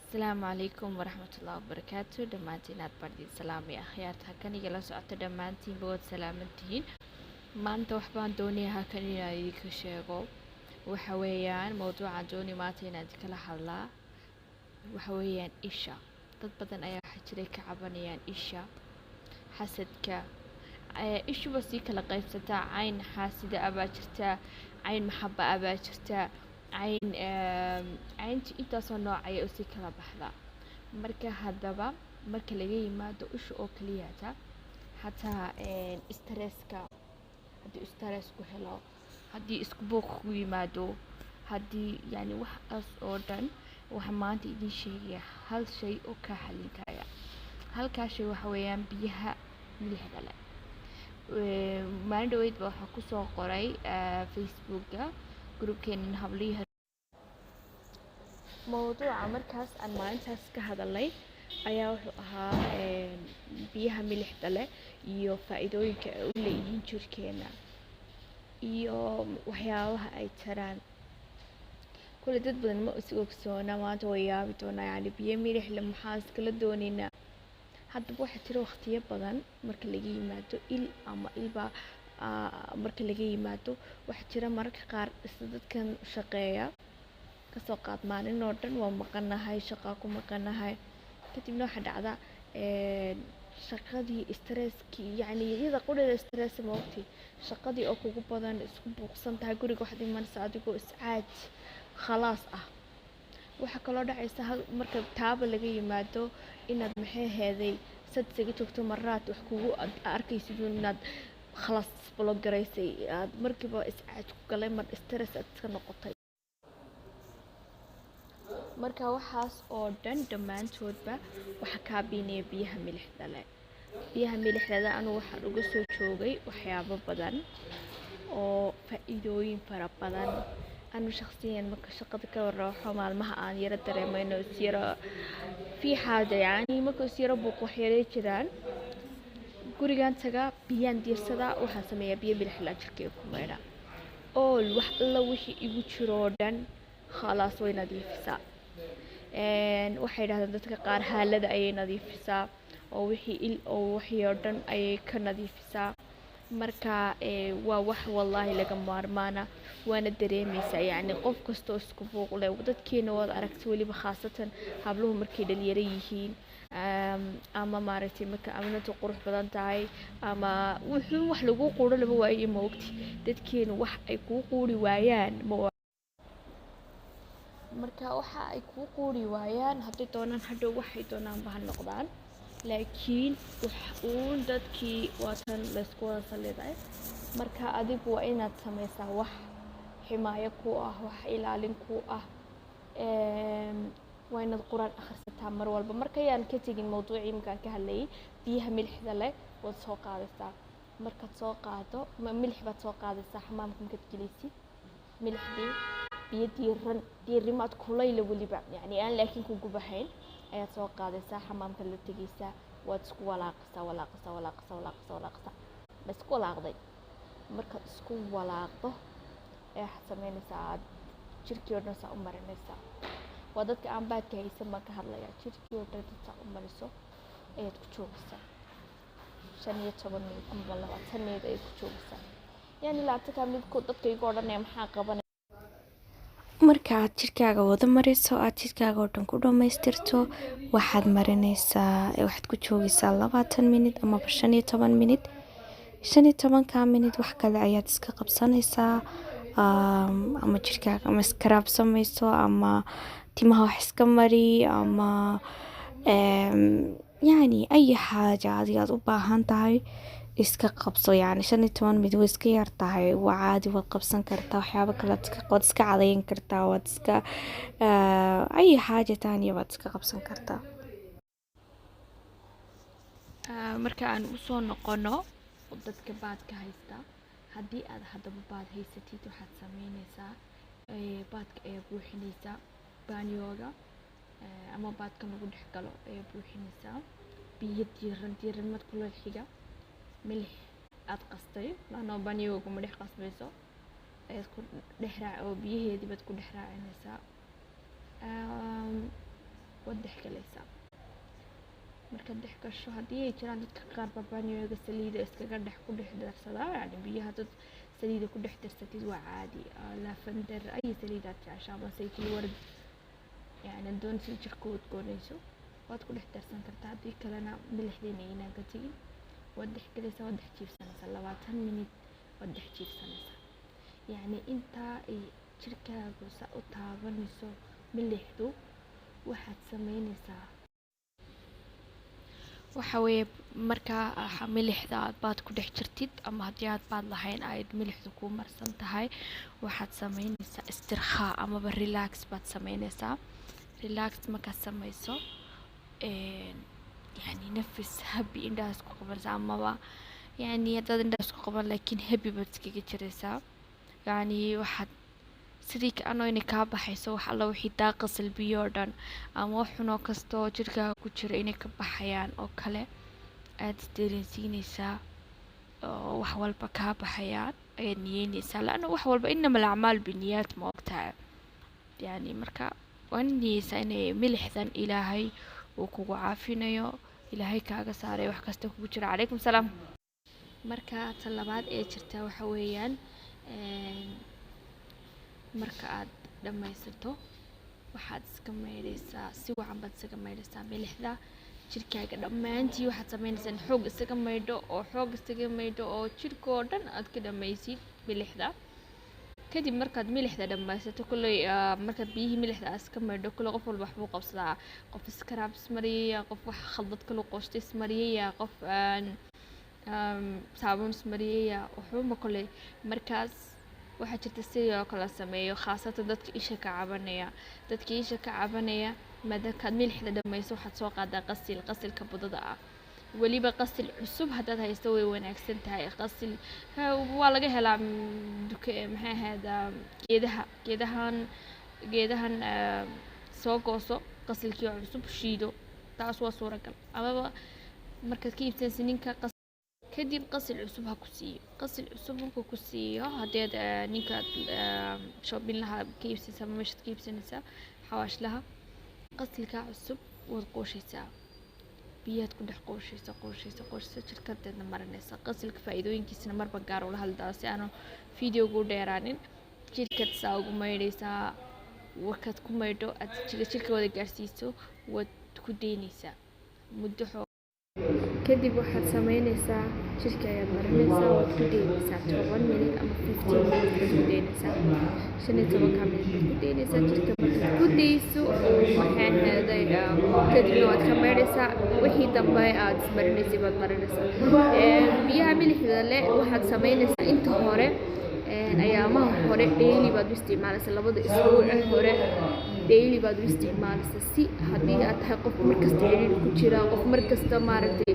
السلام عليكم ورحمة الله وبركاته دمانتين aad baan idin salaamay akhyaarta halkan igala socota dhammaantiin bood salaamantihiin maanta waxbaan doonayaa halkan inaan idinka sheego waxa weeyaan mowduuca dooni maanta inaan idinkala hadlaa waxa weeyaan isha dad badan ayaa waxa jiray ka cabanayaan isha xasadka ishuba sii kala qaybsataa cayn xaasida abaa jirtaa cayn maxaba abaa jirtaa caynti intaasoo nooc ayay usii kala baxdaa marka haddaba marka laga yimaado isha oo keliyata xataa stresska haddii stress ku helo haddii isku buuq ku yimaado haddii yani waxaas oo dhan waxaa maanta idiin sheegaya hal shay oo kaa xallin karaya halkaa shay waxa weeyaan biyaha milixda leh maalin dhaweyd ba waxaa kusoo qoray facebooka groupkeenan habliyaha mowduuca markaas aan maalintaas ka hadalay ayaa wuxuu ahaa biyaha milixda leh iyo faa'iidooyinka ay u leeyihiin jirkeena iyo waxyaabaha ay taraan kule dad badan ma is ogsoona maanta way yaabi doonaa yani biyo milix leh maxaa iskala doonaynaa haddaba waxaa jira waqtiyo badan marka laga yimaado il ama ilba marka laga yimaado waxaa jira mararka qaar isla dadkan shaqeeya kasoo qaad maalin oo dhan waa maqanahay shaqaa ku maqanahay kadibna waxaa dhacda shaqadii stresskii yani iyada qudheeda stress ma ogti shaqadii oo kugu badan isku buuqsan tahay guriga waxaad imanaysa adigoo iscaaj khalaas ah waxaa kaloo dhacaysa marka taaba laga yimaado inaad maxay heeday sad isaga joogto maraad wax kugu arkaysid inaad khalaas block garaysay aad markiiba iscaaj ku galay mar stress aad iska noqotay marka waxaas oo dhan dhammaantoodba waxaa kaa biinaya biyaha milixda leh biyaha milixda anu waxaan uga soo joogay waxyaabo badan oo faa'iidooyin fara badan anu shakhsiyan marka shaqada ka warraaxo maalmaha aan yara dareemayno isyara في حاجة يعني marka isyara buuq waxyaray jiraan gurigan taga biyaan diirsada waxaan sameeyaa biyo milix la jirkeyga ku maydha oo wax alla wixii igu jiro dhan khalaas way nadiifisaa waxay yidhahdaan dadka qaar haalada ayay nadiifisaa oo wixii il oo wixii oo dhan ayay ka nadiifisaa marka waa wax wallaahi laga maarmaana waana dareemaysaa yani qof kasta oo isku buuq leh dadkeena waad aragtay weliba khaasatan habluhu markay dhalinyaro yihiin ama maaragtay marka aminadu qurux badan tahay ama wuxuu wax lagu quuro laba waayo ma ogti dadkeena wax ay kuu quuri waayaan marka waxa ay kuu quuri waayaan hadday doonaan hadhow waxay doonaan ba ha noqdaan laakiin uun dadkii waatan laysku wada saliday marka adigu waa inaad samaysaa wax ximaayo ku ah wax ilaalin ku ah waa inaad quraan akhrisataa mar walba marka ayaan ka tegin mowduucii markaan ka hadlayay biyaha milixda leh waad soo qaadaysaa markaad soo qaado milix baad soo qaadaysaa xamaamka markaad gelaysid milixdii biyo diirimaad kulayla weliba yani aan laakiin ku gubahayn ayaad soo qaadaysaa xamaamka la tegaysaa waad isku walaaqaysaa ma isku walaaqday markaad isku walaaqdo waxaad samaynaysaa aad jirkii oo dhan saa u marinaysaa waa dadka aan baadka haysan baan ka hadlayaa jirkii oo dhan saa u mariso ayaad ku joogaysaa 15 minit ama 20 minit ayaad ku joogaysaa yani laabtanka midkood dadka iga odhanaya maxaa qabanaya marka aad jirkaaga wada mariso aad jirkaaga oo dhan ku dhammaystirto waxaad marinaysaa waxaad ku joogaysaa 20 minit ama 15 minit 15 minit wax kale ayaad iska qabsanaysaa ama jirkaaga ama scrub samayso ama timaha wax iska mari ama yani ay xaaja aad u baahan tahay iska qabso yani 15 minit way iska yar tahay waa caadi waad qabsan kartaa waxyaabo kale waad iska cadayn kartaa waad iska ay xaaja taaniya waad iska qabsan kartaa marka aan u soo noqono dadka baadka haysta haddii aad haddaba baad haysatid waxaad samaynaysaa baadka ayaa buuxinaysaa baaniyooga ama baadka lagu dhex galo ayaa buuxinaysaa biyo diiran mad kula xiga milix aad qastay laanoo baaniyooga ma dhex qasbayso ayaad ku dhex raac oo biyaheedii baad ku dhex raacinaysaa waad dhex galaysaa. markaad dhex gasho haddii ay jiraan dadka qaar babaaniyooga saliida iskaga dhex ku dhex darsadaa, yani biyaha dad saliida ku dhex darsatid waa caadi. lavender ay saliidaad jeceshaa ama saytuun ward, yani doon si jirka udgoonayso waad ku dhex darsan kartaa. haddii kalena milixdeena inaan ka tegin waad dhex galaysaa, waad dhex jiifsanaysaa 20 minute waad dhex jiifsanaysaa. yani intaa ay jirkaagu saa u taabanayso milixdu waxaad samaynaysaa waxa weeye markaa milixda baad ku dhex jirtid ama haddii aad baad lahayn ayd milixdu ku marsan tahay waxaad samaynaysaa istirkhaa amaba relax baad samaynaysaa. relax markaad samayso yani nafis habi indhaha isku qabanaysaa amaba yani haddaad indhaha isku qaban laakiin habi baad iskaga jiraysaa. yani waxaad sidii kaanoo inay kaa baxayso wax alla wixii daaqa salbiyo oo dhan ama wax xunoo kastoo jirkaaga ku jira inay ka baxayaan oo kale aad isdareensiinaysaa oo wax walba kaa baxayaan ayaad niyeynaysaa. laana wax walba inama alacmaal biniyaad ma ogtahay. yani marka waa niyeysaa inay milixdan ilaahay uu kugu caafinayo, ilaahay kaaga saaray wax kasta kugu jira. calaykum salaam. marka ta labaad ee jirta waxa weeyaan marka aad dhamaysato waxaad iska maydhaysaa si wacan baad isaga maydhaysaa milixda jirkaaga dhammaantii. waxaad samaynaysaa xoog isaga maydho oo jirka oo dhan aad ka dhamaysid milixda. kadib markaad milixda dhamaysato kulley markaad biyihii milixda aad iska maydho kulley qof walba waxbuu qabsadaa. qof iskaraab ismariyaya, qof wax khaldad kalu qoostay ismariyaya, qof saabuun ismariyaya, waxbaba kulley. markaas waxaa jirta sidoo kale sameeyo khaasatan dadka isha ka cabanaya markaad milixda dhamayso waxaad soo qaadaa qasilka budada ah. weliba qasil cusub haddaad haysto way wanaagsan tahay. qasil waa laga helaa maxay ahayd geedahan soo gooso qasilkii cusub shiido, taas waa suuragal. amaba markaad ka iibsanaysa ninka kadib qasil cusub ha ku siiyo. qasil cusub markuu ku siiyo haddeed ninka shopping laha ka iibsanaysa ama meeshaad ka iibsanaysa xawaash laha, qasilka cusub waad qooshaysaa, biyaad ku dhex qooshaysa jirkadeedna marinaysa. qasilka faa'iidooyinkiisana marba gaar ula hadlaa si aanu videogu dheeraanin. jirkaad saa ugu maydhaysaa, warkaad ku maydho aad jirka wada gaarsiiso waad ku daynaysaa muddo kadib waxaad samaynaysaa jirka ayaad marinaysaa, waad ku daynaysaa 10 minute ama 15 minute baad ku daynaysaa. 15 minute baad ku daynaysaa. jirka markaad ku dayso waxaan heeday kadibna waad ka maydhaysaa. wixii dambe aad ismarinaysay baad marinaysaa. biyaha milixda leh waxaad samaynaysaa inta hore ayaamaha hore daily baad u isticmaalaysaa. 2 isbuuc hore daily baad u isticmaalaysaa si haddii aad tahay qof markasta xiriir ku jira, qof markasta maaragtay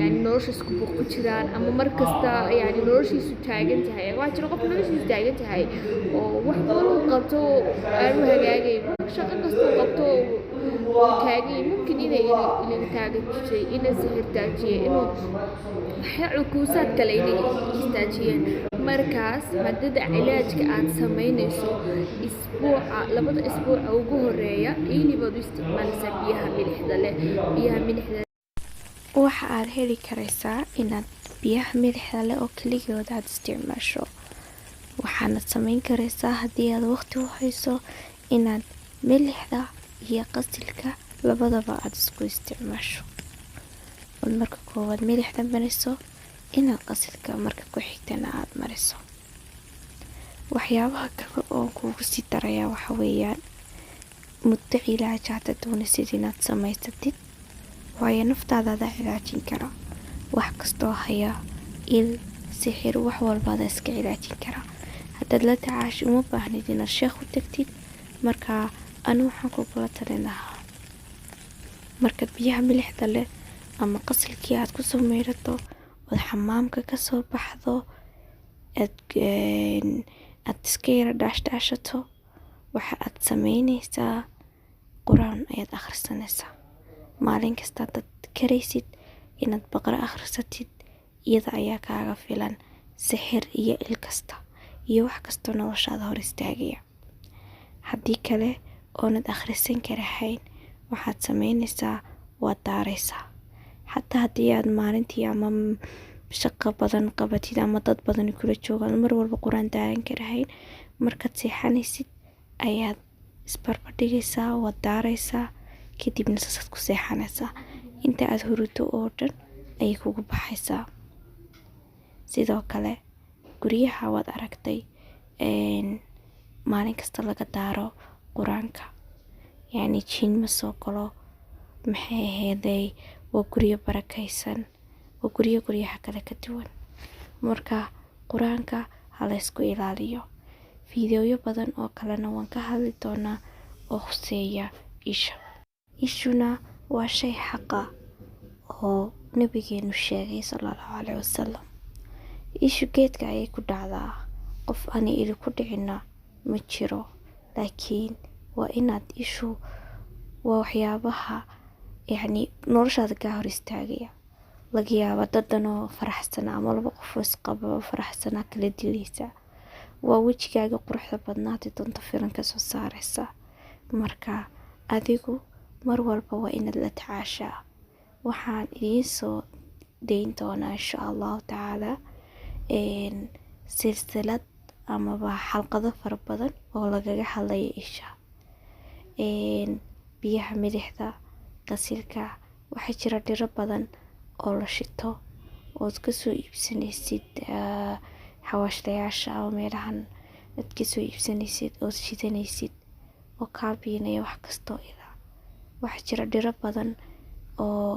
yani noloshiisa ku buuq ku jiraan ama markasta yani noloshiisu taagan tahay. waxaa jira qof noloshiisu taagan tahay oo wax badan uu qabto aanu hagaagayn, shaqo kasta uu qabto uu taagay mumkin inay taagajisay, inay sixirtaajiyeen, inuu cukuusaad kale inay istaajiyeen. markaas maadada cilaajka aad samaynayso isbuuca 2 isbuuca ugu horeeya daily baad u isticmaalaysaa biyaha milixda leh. waxa aad heli karaysaa inaad biyaha milixda leh oo keligood aad isticmaasho. waxaanad samayn karaysaa haddii aad waqti u hayso inaad milixda iyo qasilka labadaba aad isku isticmaasho. marka koowaad milixda mariso inaad qasilka marka ku xigtana aad mariso. waxyaabaha kale oo kugu sii daraya waxa weeyaan muddo cilaaj haddaad doonaysid inaad samaysatid, waayo naftaada adaa cilaajin kara. wax kastoo haya il sixir wax walbaada iska cilaajin kara. haddaad la tacaashi uma baahnid inaad sheekh u tagtid. marka anu waxaan kugula talin lahaa markaad biyaha milixda leh ama qasilkii aad kusoo maydhato ood xamaamka kasoo baxdo aad iska yara dhaashato waxa aad samaynaysaa quraan ayaad akhrisanaysaa. maalin kasta dad karaysid inaad baqra akhrisatid iyada ayaa kaaga filan sixir iyo il kasta iyo wax kastoo noloshaada hor istaagaya. haddii kale oonad akhrisan karahayn waxaad sameynaysaa waad daaraysaa. xataa haddii aad maalintii ama shaqo badan qabatid ama dad badan kula joogaan mar walba quraan daaran karahayn, markaad seexanaysid ayaad isbarbardhigaysaa, waad daaraysaa, kadibna saasaad ku seexanaysaa. inta aad hurdo oo dhan ayay kugu baxaysaa. sidoo kale guryaha waad aragtay maalin kasta laga daaro quraanka, yacni jin ma soo galo, maxay ahaydey waa guryo barakaysan, waa guryaha kale ka duwan. marka quraanka ha la isku ilaaliyo. fiidiyoyo badan oo kalena waan ka hadli doonaa oo khuseeya ishuna waa shay xaqa oo nabigeenu sheegay sallallahu calayhi wasallam. ishu geedka ayay ku dhacdaa, qof aan ili ku dhicina ma jiro, laakiin waa inaad ishu waa waxyaabaha yacni noloshaada kaa hor istaagaya. laga yaabaa dadanoo faraxsana ama laba qof isqaba faraxsana kala dilaysa, waa wejigaaga quruxda badnaatay doonta filan ka soo saaraysa. marka adigu mar walba waa inaad la tacaashaa. waxaan idiin soo dayn doonaa insha allahu tacaala silsilad amaba xalqado fara badan oo lagaga hadlaya isha, biyaha milixda, qasilka. waxaa jira dhiro badan oo la shito ood kasoo iibsanaysid xawaashtayaasha ama meelahan aad kasoo iibsanaysid ood shidanaysid oo kaa biinaya wax kastoo ilaa. waxaa jira dhiro badan oo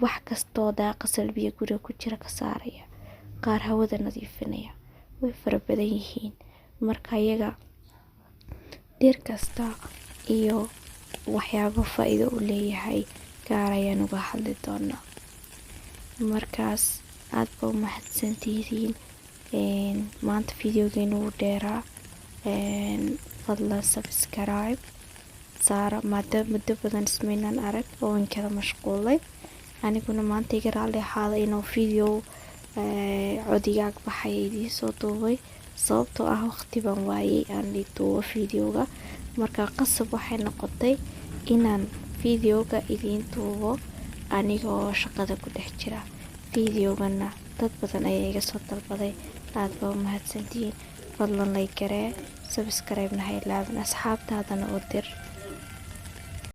wax kastoo daaqa salbiya guriga ku jira ka saaraya, qaar hawada nadiifinaya, way fara badan yihiin. marka iyaga dhir kasta iyo waxyaabo faa'iido u leeyahay gaar ayaan uga hadli doonaa. markaas aad ba u mahadsantihiin. maanta fiidiyogeenu wuu dheeraa, fadlan subscribe saara. muddo badan ismaynaan arag oo aan kala mashquulay, aniguna maanta iga raalli ahaada inuu fiidiyo codigaag baxay idiin soo duubay, sababtoo ah waqti baan waayay aan duubo fiidiyooga. marka qasab waxay noqotay inaan fiidiyooga idiin duubo anigoo shaqada ku dhex jira. fiidiyoogana dad badan ayaa iga soo dalbaday, aad baa u mahadsantihiin. fadlan like garee, subscribe na ha ilaawin, asxaabtaadana u dir.